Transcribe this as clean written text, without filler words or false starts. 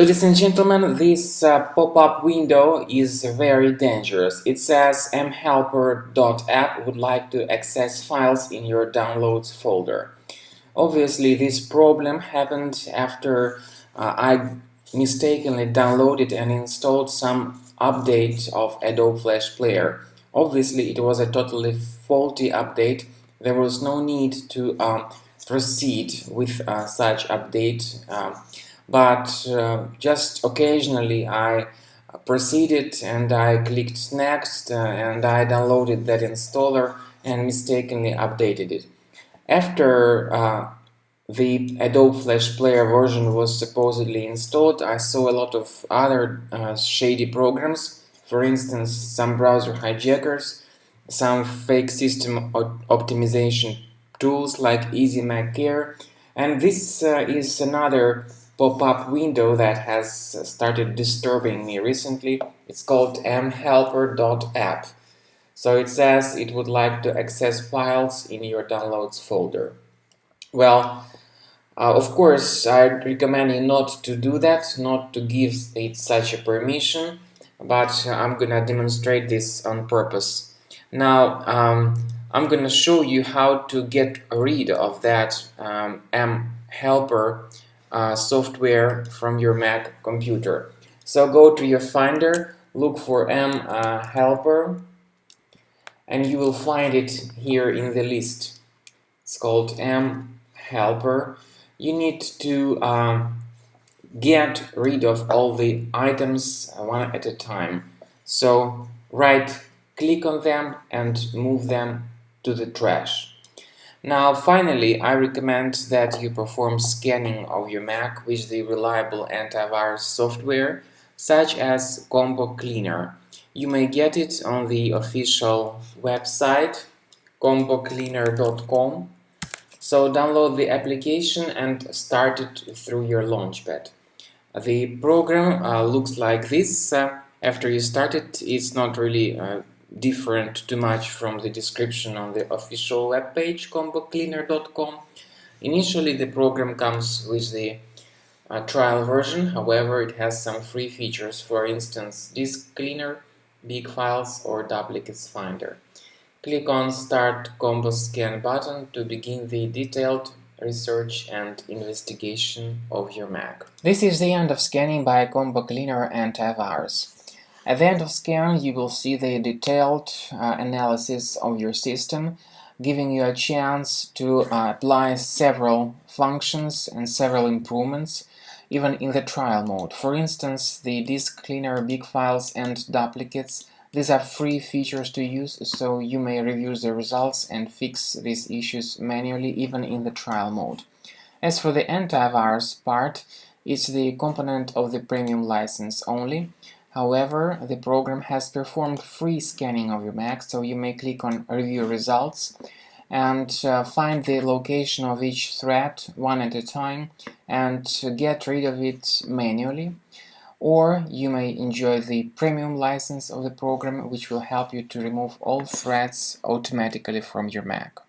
Ladies and gentlemen, this pop-up window is very dangerous. It says MHelper.app would like to access files in your downloads folder. Obviously, this problem happened after I mistakenly downloaded and installed some update of Adobe Flash Player. Obviously, it was a totally faulty update. There was no need to proceed with such update. But just occasionally I proceeded and I clicked next and I downloaded that installer and mistakenly updated it. After the Adobe Flash Player version was supposedly installed, I saw a lot of other shady programs, for instance some browser hijackers, some fake system optimization tools like EasyMacCare, and this is another pop-up window that has started disturbing me recently. It's called MHelper.app. So it says it would like to access files in your downloads folder. Well, of course, I recommend you not to do that, not to give it such a permission, but I'm gonna demonstrate this on purpose. Now, I'm gonna show you how to get rid of that MHelper software from your Mac computer. So go to your Finder, look for MHelper, and you will find it here in the list. It's called MHelper. You need to get rid of all the items one at a time. So right click on them and move them to the trash. Now finally, I recommend that you perform scanning of your Mac with the reliable antivirus software such as Combo Cleaner. You may get it on the official website combocleaner.com. So download the application and start it through your Launchpad. The program looks like this. After you start it, it's not really different too much from the description on the official webpage combocleaner.com. Initially, the program comes with the trial version. However, it has some free features, for instance, disk cleaner, big files, or duplicates finder. Click on Start Combo Scan button to begin the detailed research and investigation of your Mac. This is the end of scanning by Combo Cleaner Antivirus. At the end of scan, you will see the detailed analysis of your system, giving you a chance to apply several functions and several improvements, even in the trial mode. For instance, the disk cleaner, big files, and duplicates. These are free features to use, so you may review the results and fix these issues manually, even in the trial mode. As for the antivirus part, it's the component of the premium license only. However, the program has performed free scanning of your Mac, so you may click on Review Results and find the location of each thread one at a time and get rid of it manually. Or you may enjoy the premium license of the program, which will help you to remove all threads automatically from your Mac.